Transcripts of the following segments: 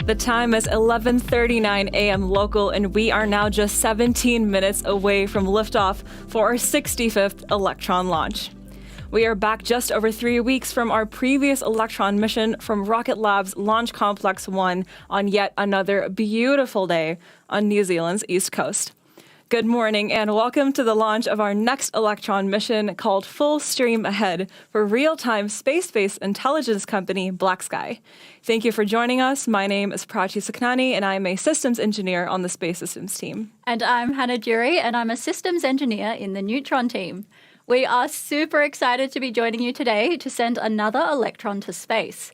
The time is 11:39 a.m. local, and we are now just 17 minutes away from liftoff for our 65th Electron launch. We are back just over 3 weeks from our previous Electron mission from Rocket Lab's Launch Complex 1 on yet another beautiful day on New Zealand's east coast. Good morning and welcome to the launch of our next Electron mission called Full Stream Ahead for real-time space-based intelligence company BlackSky. Thank you for joining us. My name is Prachi Saknani and I am a systems engineer on the Space Systems team. And I'm Hannah Jury and I'm a systems engineer in the Neutron team. We are super excited to be joining you today to send another Electron to space.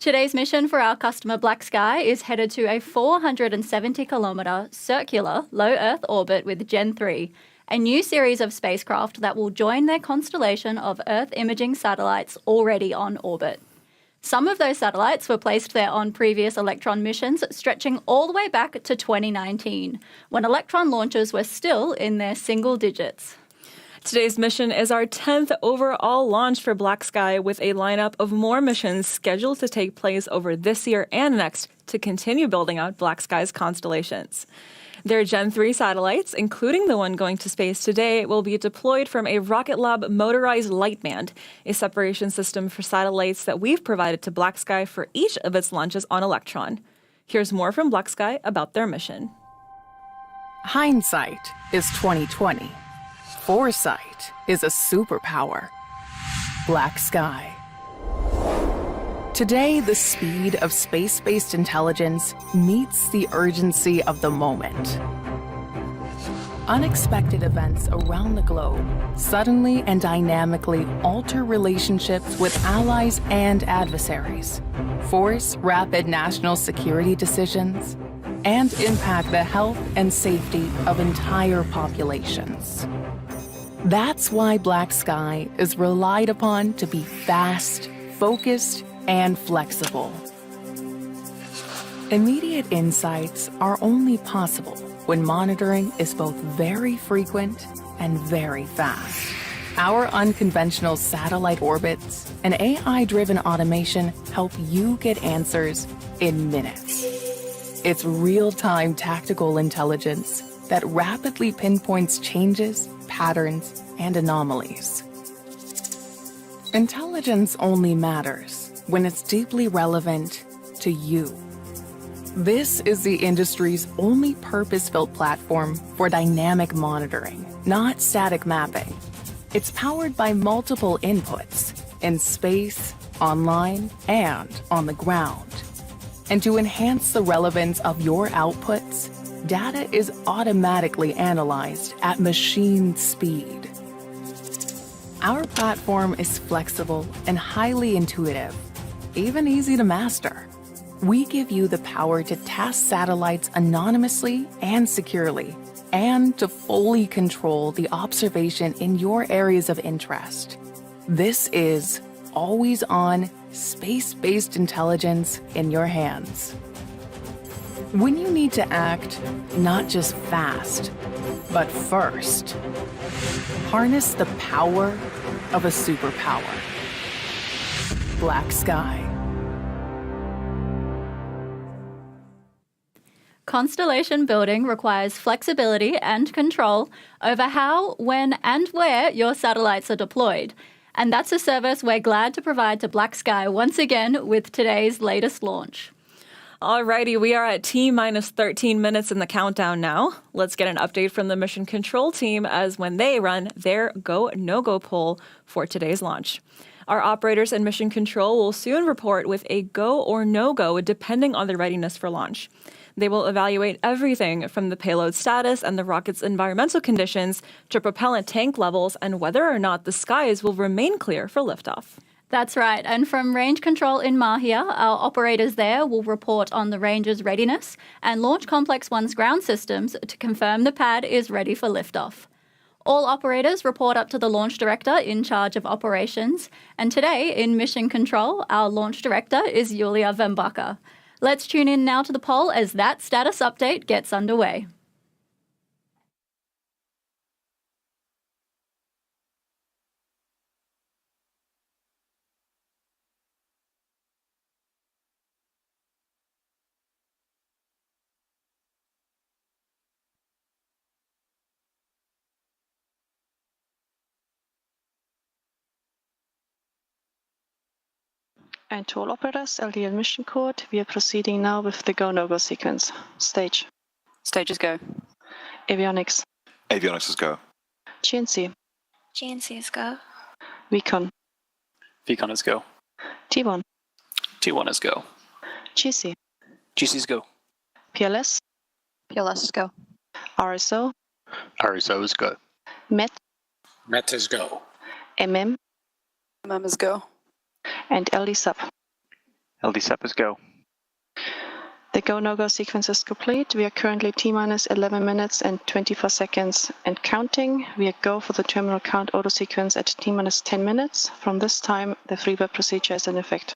Today's mission for our customer BlackSky is headed to a 470-kilometre circular low-Earth orbit with Gen-3, a new series of spacecraft that will join their constellation of Earth imaging satellites already on orbit. Some of those satellites were placed there on previous Electron missions, stretching all the way back to 2019, when Electron launches were still in their single digits. Today's mission is our 10th overall launch for BlackSky, with a lineup of more missions scheduled to take place over this year and next to continue building out BlackSky's constellations. Their Gen-3 satellites, including the one going to space today, will be deployed from a Rocket Lab motorized light band, a separation system for satellites that we've provided to BlackSky for each of its launches on Electron. Here's more from BlackSky about their mission. Hindsight is 20/20. Foresight is a superpower. BlackSky. Today, the speed of space-based intelligence meets the urgency of the moment. Unexpected events around the globe suddenly and dynamically alter relationships with allies and adversaries, force rapid national security decisions, and impact the health and safety of entire populations. That's why BlackSky is relied upon to be fast, focused, and flexible. Immediate insights are only possible when monitoring is both very frequent and very fast. Our unconventional satellite orbits and AI-driven automation help you get answers in minutes. It's real-time tactical intelligence that rapidly pinpoints changes, patterns, and anomalies. Intelligence only matters when it's deeply relevant to you. This is the industry's only purpose-built platform for dynamic monitoring, not static mapping. It's powered by multiple inputs in space, online, and on the ground. And to enhance the relevance of your outputs, data is automatically analyzed at machine speed. Our platform is flexible and highly intuitive, even easy to master. We give you the power to task satellites anonymously and securely, and to fully control the observation in your areas of interest. This is always-on, space-based intelligence in your hands. When you need to act, not just fast, but first, harness the power of a superpower. BlackSky. Constellation building requires flexibility and control over how, when, and where your satellites are deployed. And that's a service we're glad to provide to BlackSky once again with today's latest launch. Alrighty, we are at T-minus 13 minutes in the countdown now. Let's get an update from the mission control team as when they run their go, no-go poll for today's launch. Our operators and mission control will soon report with a go or no-go depending on the readiness for launch. They will evaluate everything from the payload status and the rocket's environmental conditions to propellant tank levels and whether or not the skies will remain clear for liftoff. That's right, and from range control in Mähia, our operators there will report on the range's readiness and Launch Complex 1's ground systems to confirm the pad is ready for liftoff. All operators report up to the launch director in charge of operations, and today in mission control, our launch director is Julia Vembacher. Let's tune in now to the poll as that status update gets underway. And to all operators, LDL mission code, we are proceeding now with the go-no-go sequence. Stage. Stages go. Avionics. Avionics is go. GNC. GNC is go. Recon. Vcon is go. T1. T1 is go. GC. GC is go. PLS. PLS is go. RSO. RSO is go. MET. MET is go. MM. MM is go. And LD sub. LD sub is go. The go-no-go sequence is complete. We are currently T-minus 11 minutes and 24 seconds and counting. We are go for the terminal count auto sequence at T-minus 10 minutes. From this time, the freebird procedure is in effect.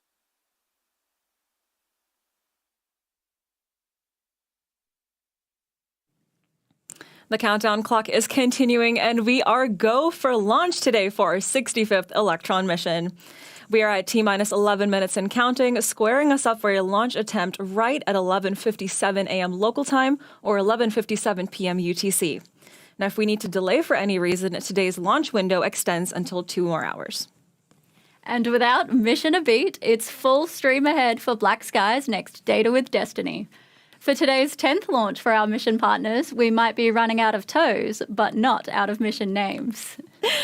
The countdown clock is continuing, and we are go for launch today for our 65th Electron mission. We are at T-minus 11 minutes and counting, squaring us up for a launch attempt right at 11:57 a.m. local time or 11:57 p.m. UTC. Now, if we need to delay for any reason, today's launch window extends until 2 more hours. And without mission a beat, it's full stream ahead for BlackSky's next Data with Destiny. For today's 10th launch for our mission partners, we might be running out of toes, but not out of mission names.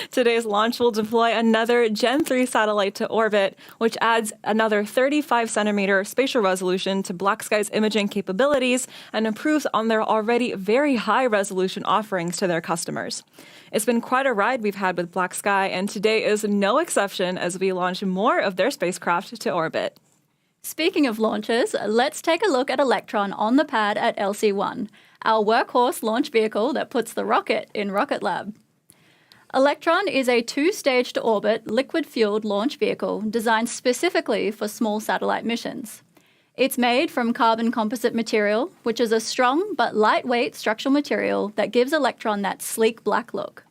Today's launch will deploy another Gen-3 satellite to orbit, which adds another 35-centimeter spatial resolution to BlackSky's imaging capabilities and improves on their already very high-resolution offerings to their customers. It's been quite a ride we've had with BlackSky, and today is no exception as we launch more of their spacecraft to orbit. Speaking of launches, let's take a look at Electron on the pad at LC-1, our workhorse launch vehicle that puts the rocket in Rocket Lab. Electron is a two-staged orbit liquid-fueled launch vehicle designed specifically for small satellite missions. It's made from carbon composite material, which is a strong but lightweight structural material that gives Electron that sleek black look.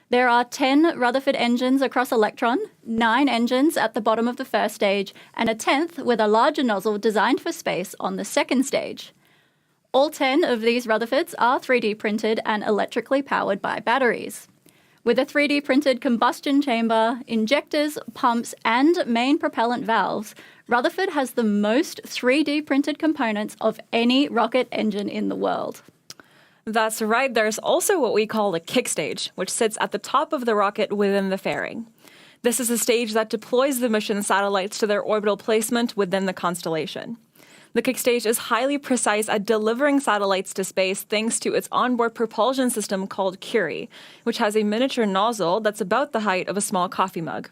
There are 10 Rutherford engines across Electron, 9 engines at the bottom of the first stage, and a 10th with a larger nozzle designed for space on the second stage. All 10 of these Rutherfords are 3D printed and electrically powered by batteries. With a 3D printed combustion chamber, injectors, pumps, and main propellant valves, Rutherford has the most 3D printed components of any rocket engine in the world. That's right. There's also what we call the kick stage, which sits at the top of the rocket within the fairing. This is a stage that deploys the mission satellites to their orbital placement within the constellation. The kick stage is highly precise at delivering satellites to space thanks to its onboard propulsion system called Curie, which has a miniature nozzle that's about the height of a small coffee mug.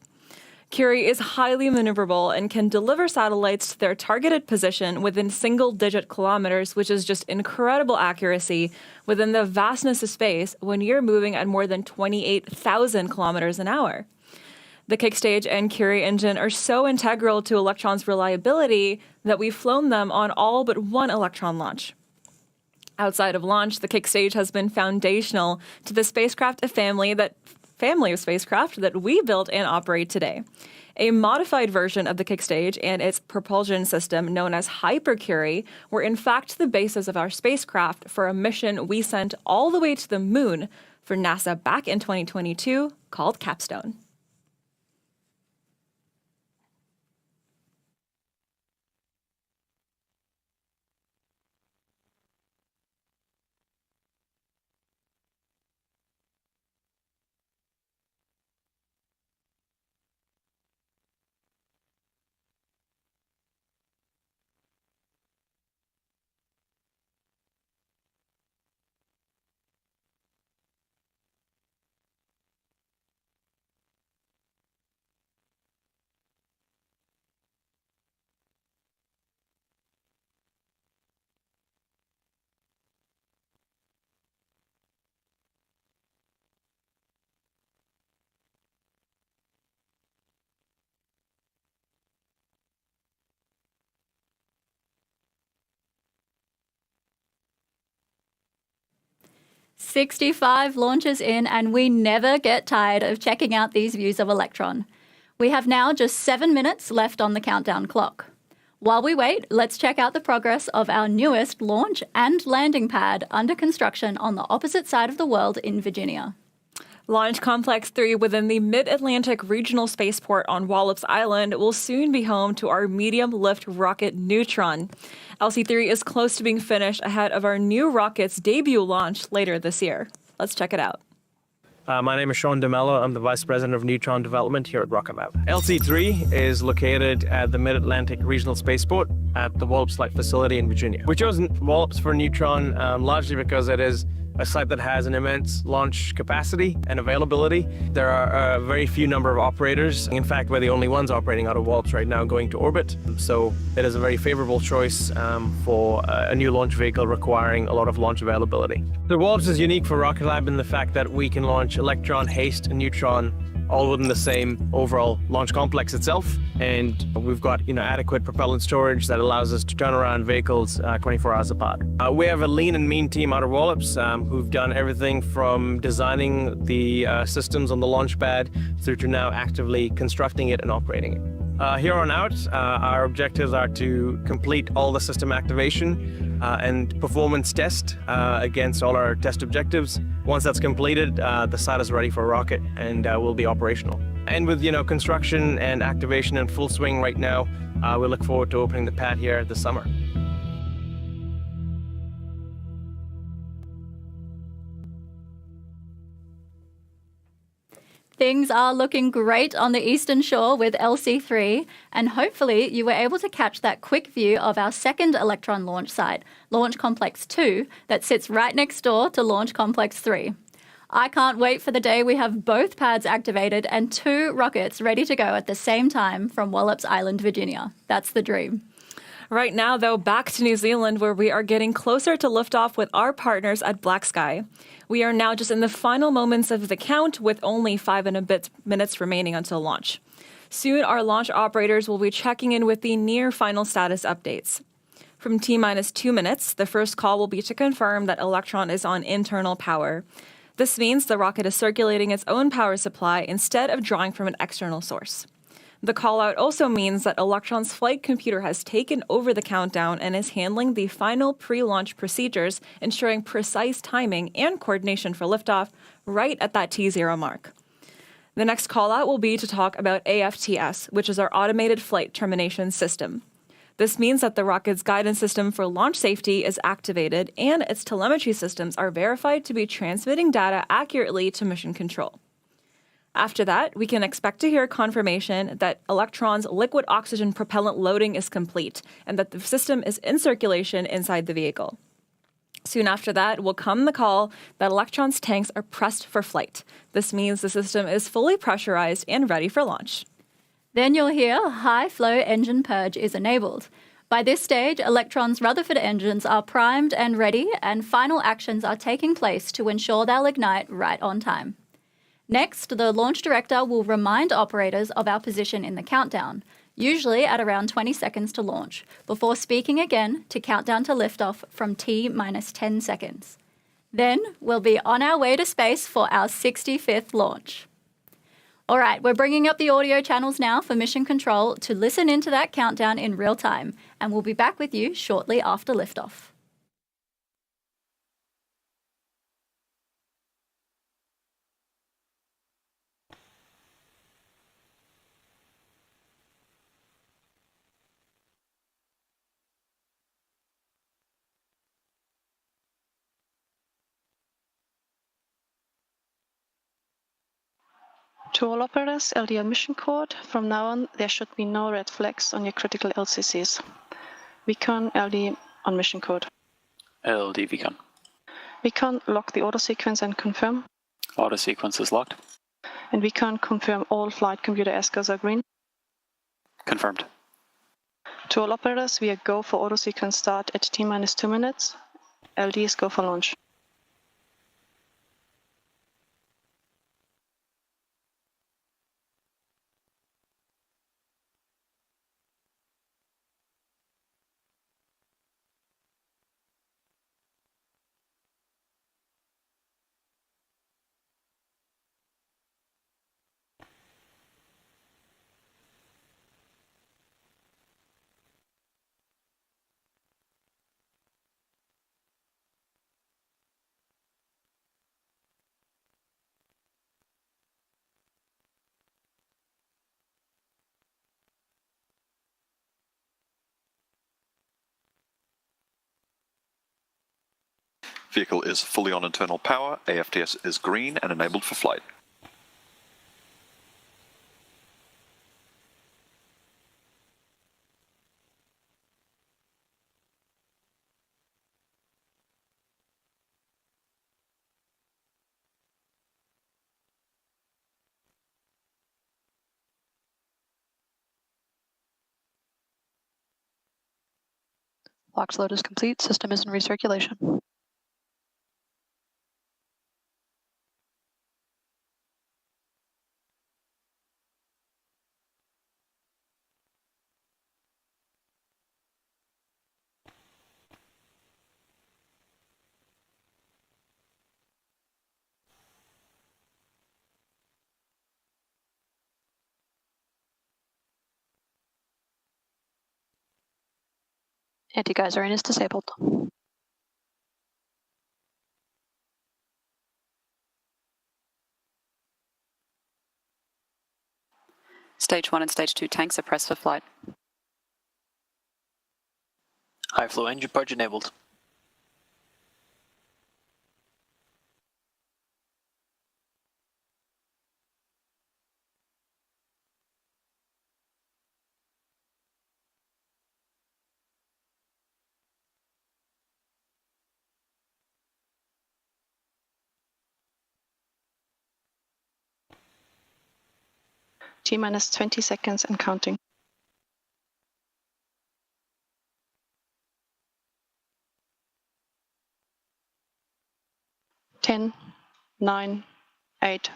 Curie is highly maneuverable and can deliver satellites to their targeted position within single-digit kilometers, which is just incredible accuracy within the vastness of space when you're moving at more than 28,000 kilometers an hour. The kick stage and Curie engine are so integral to Electron's reliability that we've flown them on all but one Electron launch. Outside of launch, the kick stage has been foundational to the spacecraft family of spacecraft that we build and operate today. A modified version of the kick stage and its propulsion system, known as Hypercurie, were in fact the basis of our spacecraft for a mission we sent all the way to the moon for NASA back in 2022 called Capstone. "65 launches in, and we never get tired of checking out these views of Electron. We have now just 7 minutes left on the countdown clock. While we wait, let's check out the progress of our newest launch and landing pad under construction on the opposite side of the world in Virginia. Launch Complex 3 within the Mid-Atlantic Regional Spaceport on Wallops Island will soon be home to our medium-lift rocket Neutron. LC-3 is close to being finished ahead of our new rocket's debut launch later this year. Let's check it out. My name is Sean DeMello. I'm the Vice President of Neutron Development here at Rocket Lab. LC-3 is located at the Mid-Atlantic Regional Spaceport at the Wallops Flight Facility in Virginia. We chose Wallops for Neutron largely because it is a site that has an immense launch capacity and availability. There are a very few number of operators. In fact, we're the only ones operating out of Wallops right now going to orbit. So it is a very favorable choice for a new launch vehicle requiring a lot of launch availability. The Wallops is unique for Rocket Lab in the fact that we can launch Electron, HASTE, and Neutron all within the same overall launch complex itself. And we've got adequate propellant storage that allows us to turn around vehicles 24 hours apart. We have a lean and mean team out of Wallops who've done everything from designing the systems on the launch pad through to now actively constructing it and operating it. Here on out, our objectives are to complete all the system activation and performance test against all our test objectives. Once that's completed, the site is ready for a rocket and will be operational. And with construction and activation in full swing right now, we look forward to opening the pad here this summer. Things are looking great on the Eastern Shore with LC-3, and hopefully you were able to catch that quick view of our second Electron launch site, Launch Complex 2, that sits right next door to Launch Complex 3. I can't wait for the day we have both pads activated and 2 rockets ready to go at the same time from Wallops Island, Virginia. That's the dream. Right now, though, back to New Zealand, where we are getting closer to liftoff with our partners at BlackSky. We are now just in the final moments of the count, with only 5 and a bit minutes remaining until launch. Soon, our launch operators will be checking in with the near final status updates. From T-minus 2 minutes, the first call will be to confirm that Electron is on internal power. This means the rocket is circulating its own power supply instead of drawing from an external source. The call-out also means that Electron's flight computer has taken over the countdown and is handling the final pre-launch procedures, ensuring precise timing and coordination for liftoff right at that T0 mark. The next call-out will be to talk about AFTS, which is our Automated Flight Termination System. This means that the rocket's guidance system for launch safety is activated and its telemetry systems are verified to be transmitting data accurately to mission control. After that, we can expect to hear confirmation that Electron's liquid oxygen propellant loading is complete and that the system is in circulation inside the vehicle. Soon after that will come the call that Electron's tanks are pressed for flight. This means the system is fully pressurized and ready for launch. Then you'll hear high-flow engine purge is enabled. By this stage, Electron's Rutherford engines are primed and ready, and final actions are taking place to ensure they'll ignite right on time. Next, the launch director will remind operators of our position in the countdown, usually at around 20 seconds to launch, before speaking again to count down to liftoff from T-minus 10 seconds. Then we'll be on our way to space for our 65th launch. All right, we're bringing up the audio channels now for Mission Control to listen into that countdown in real time, and we'll be back with you shortly after liftoff. To all operators, LDL mission code. From now on, there should be no red flags on your critical LCCs. Vcon LD on mission code. LD Vcon. Vcon lock the auto sequence and confirm. Auto sequence is locked. And Vcon confirm all flight computer ASCIIs are green. Confirmed. To all operators, we are go for auto sequence start at T-minus 2 minutes. LD is go for launch. vehicle is fully on internal power, AFTS is green and enabled for flight. Box load is complete. System is in recirculation. Anti-geyser is disabled. Stage 1 and Stage 2 tanks are pressed for flight. High flow engine purge enabled. T-minus 20 seconds and counting. Ten, 9, 8,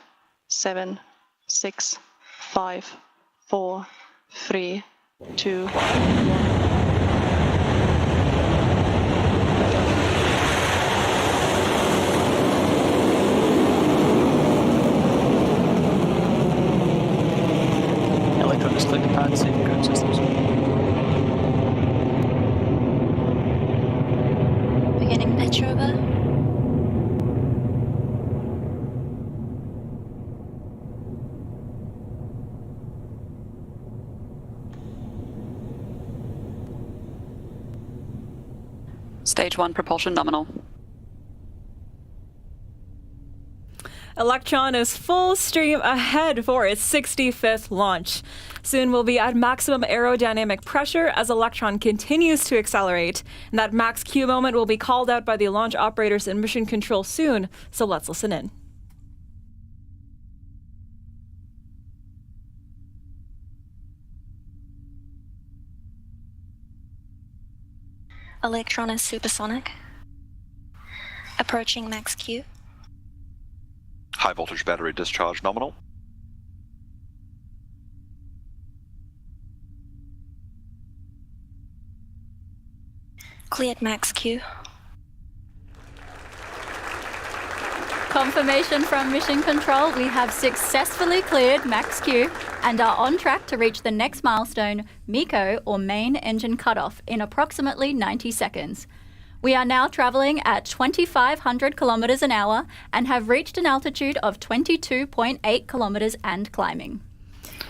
7, 6, 5, 4, 3, 2, 1. Electron is clicking pad, saving ground systems. Beginning pitch over. Stage 1 propulsion nominal. Electron is full stream ahead for its 65th launch. Soon we'll be at maximum aerodynamic pressure as Electron continues to accelerate. And that max Q moment will be called out by the launch operators in mission control soon, so let's listen in. Electron is supersonic. Approaching max Q. High voltage battery discharge nominal. Cleared max Q. Confirmation from Mission Control, we have successfully cleared max Q and are on track to reach the next milestone, Miko, or main engine cutoff, in approximately 90 seconds. We are now travelling at 2,500 kilometres an hour and have reached an altitude of 22.8 kilometres and climbing.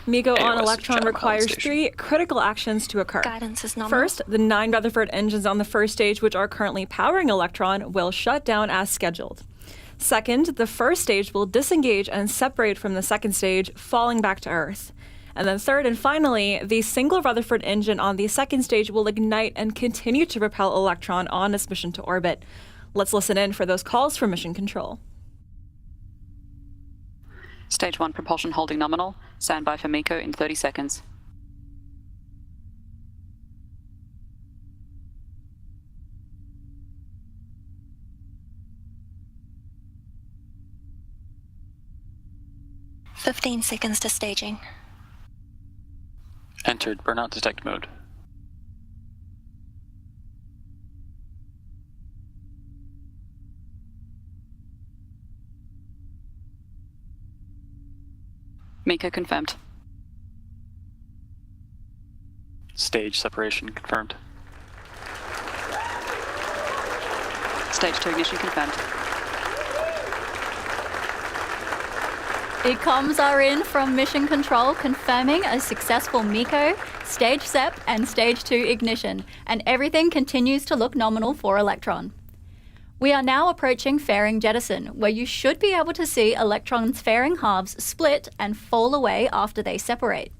Miko on AOS Electron channel requires station. 3 critical actions to occur. Guidance is nominal. First, the 9 Rutherford engines on the first stage, which are currently powering Electron, will shut down as scheduled. Second, the first stage will disengage and separate from the second stage, falling back to Earth. And then third and finally, the single Rutherford engine on the second stage will ignite and continue to propel Electron on its mission to orbit. Let's listen in for those calls from Mission Control. Stage 1 propulsion holding nominal. Standby for Miko in 30 seconds. "15 seconds to staging. Entered burnout detect mode. Miko confirmed. Stage separation confirmed. Stage 2 ignition confirmed. Comms are in from Mission Control confirming a successful Miko, Stage SEP and Stage 2 ignition, and everything continues to look nominal for Electron. We are now approaching fairing jettison, where you should be able to see Electron's fairing halves split and fall away after they separate.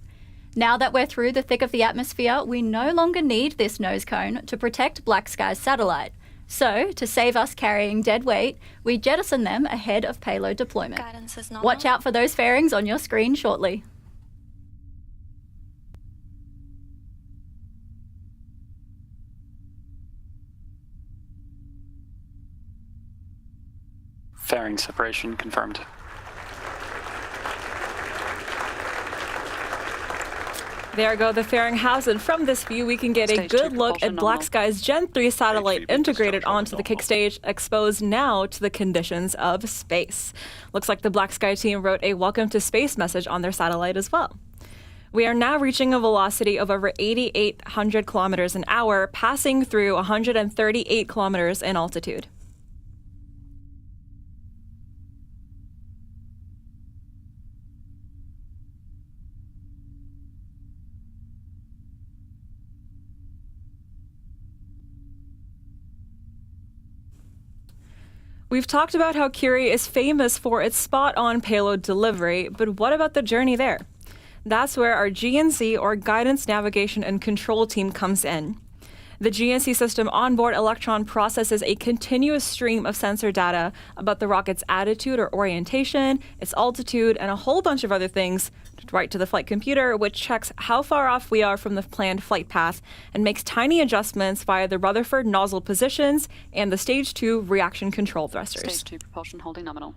Now that we're through the thick of the atmosphere, we no longer need this nose cone to protect BlackSky's satellite. So, to save us carrying dead weight, we jettison them ahead of payload deployment. Guidance is nominal. Watch out for those fairings on your screen shortly. Fairing separation confirmed. There go the fairing halves, and from this view we can get a Stage 2 good look at propulsion nominal. BlackSky's Gen-3 satellite HVB integrated discharge onto the nominal. kickstage, exposed now to the conditions of space. Looks like the BlackSky team wrote a welcome to space message on their satellite as well. We are now reaching a velocity of over 8,800 kilometers an hour, passing through 138 kilometers in altitude. We've talked about how Curie is famous for its spot-on payload delivery, but what about the journey there? That's where our GNC, or Guidance, Navigation and Control team, comes in. The GNC system onboard Electron processes a continuous stream of sensor data about the rocket's attitude or orientation, its altitude, and a whole bunch of other things right to the flight computer, which checks how far off we are from the planned flight path and makes tiny adjustments via the Rutherford nozzle positions and the Stage 2 reaction control thrusters. Stage 2 propulsion holding nominal.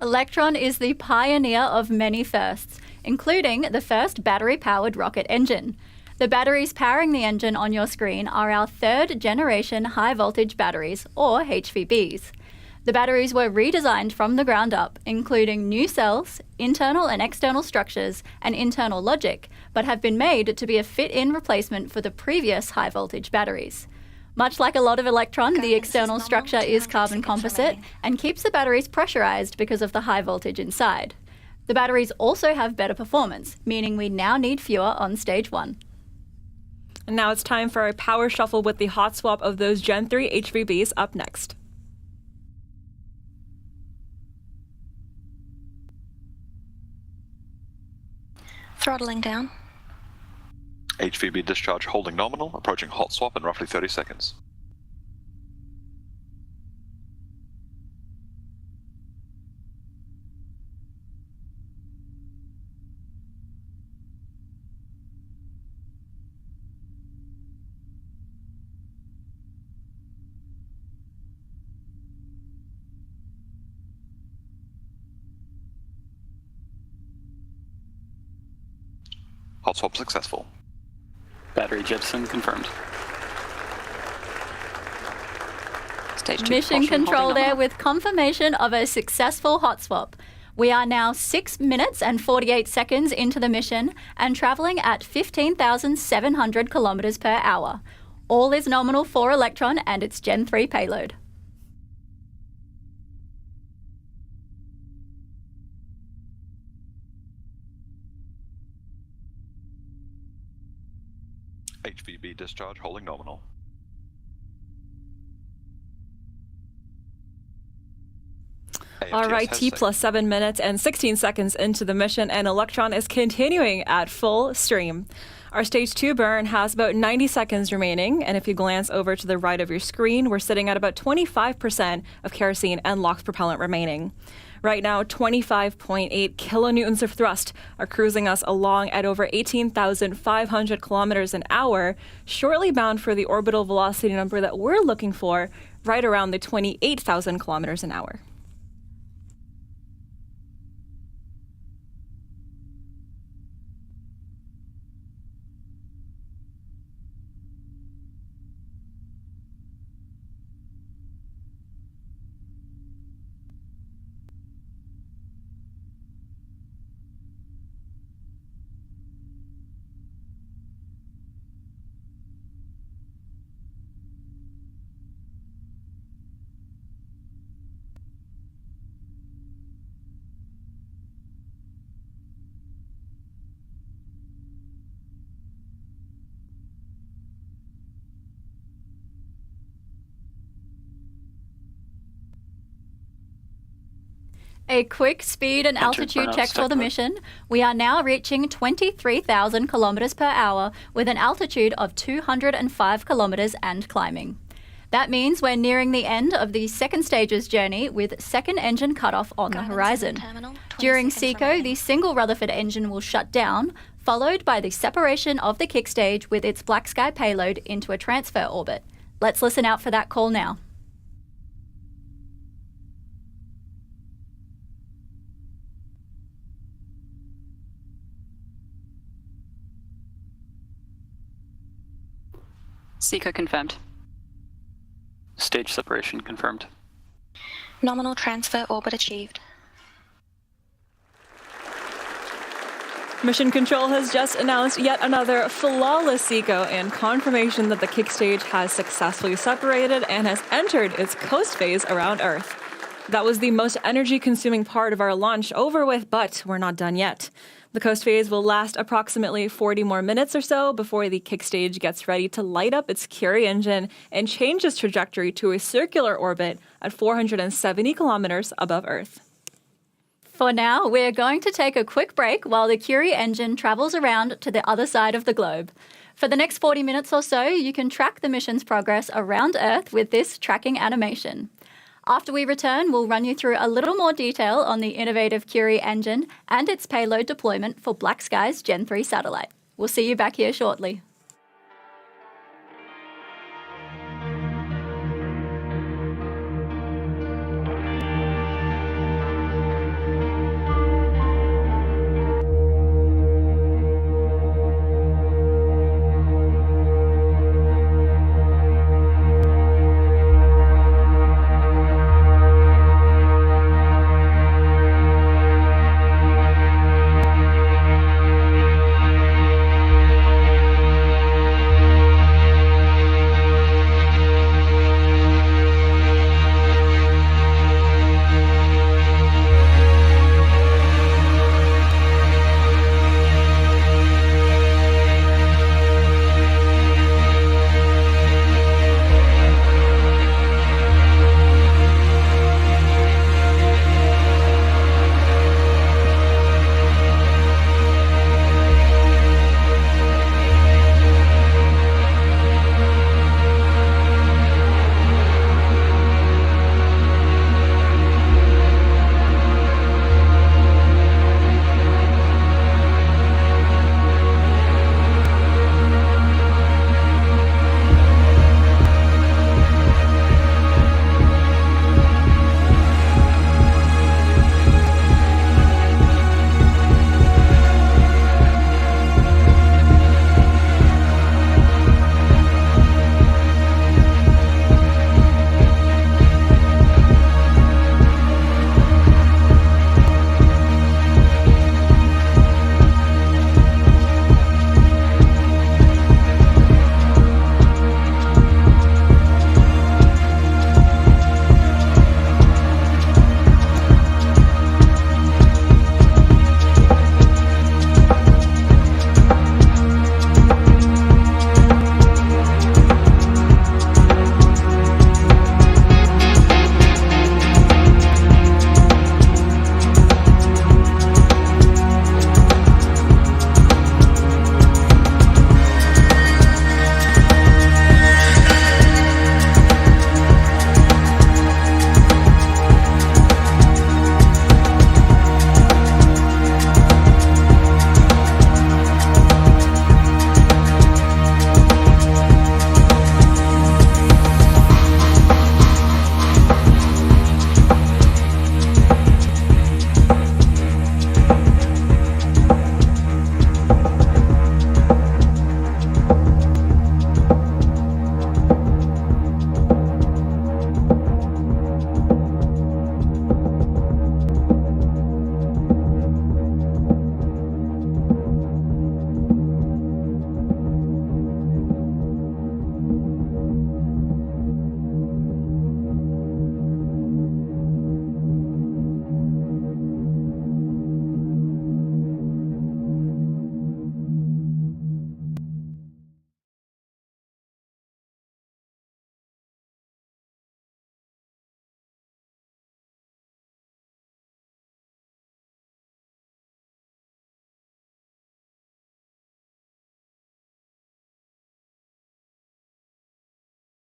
Electron is the pioneer of many firsts, including the first battery-powered rocket engine. The batteries powering the engine on your screen are our third-generation high-voltage batteries, or HVBs. The batteries were redesigned from the ground up, including new cells, internal and external structures, and internal logic, but have been made to be a fit-in replacement for the previous high-voltage batteries. Much like a lot of Electron, the Guidance external is nominal, structure is 200 carbon seconds composite remaining. and keeps the batteries pressurized because of the high voltage inside. The batteries also have better performance, meaning we now need fewer on stage 1. And now it's time for a power shuffle with the hot swap of those Gen 3 HVBs up next. Throttling down. HVB discharge holding nominal, approaching hot swap in roughly 30 seconds. Hot swap successful. Battery jettison confirmed. Stage 2 Mission propulsion control holding there nominal. with confirmation of a successful hot swap. We are now 6 minutes and 48 seconds into the mission and traveling at 15,700 kilometers per hour. All is nominal for Electron and its Gen 3 payload. HVB discharge holding nominal. All right, T plus 7 minutes and 16 seconds into the mission, and Electron is continuing at full stream. Our stage 2 burn has about 90 seconds remaining, and if you glance over to the right of your screen, we're sitting at about 25% of kerosene and LOX propellant remaining. Right now, 25.8 kilonewtons of thrust are cruising us along at over 18,500 kilometers an hour, shortly bound for the orbital velocity number that we're looking for, right around the 28,000 kilometers an hour. A quick speed and Enter altitude burnout check for the stack mode. mission. We are now reaching 23,000 kilometers per hour with an altitude of 205 kilometers and climbing. That means we're nearing the end of the second stage's journey with second engine cutoff on the horizon. During Seco, the single Rutherford engine will shut down, followed by the separation of the kick stage with its BlackSky payload into a transfer orbit. Let's listen out for that call now. Seco confirmed. Stage separation confirmed. Nominal transfer orbit achieved. Mission Control has just announced yet another flawless Seco and confirmation that the kick stage has successfully separated and has entered its coast phase around Earth. That was the most energy-consuming part of our launch over with, but we're not done yet. The coast phase will last approximately 40 more minutes or so before the kick stage gets ready to light up its Curie engine and change its trajectory to a circular orbit at 470 kilometers above Earth. For now, we're going to take a quick break while the Curie engine travels around to the other side of the globe. For the next 40 minutes or so, you can track the mission's progress around Earth with this tracking animation. After we return, we'll run you through a little more detail on the innovative Curie engine and its payload deployment for BlackSky's Gen-3 satellite. We'll see you back here shortly.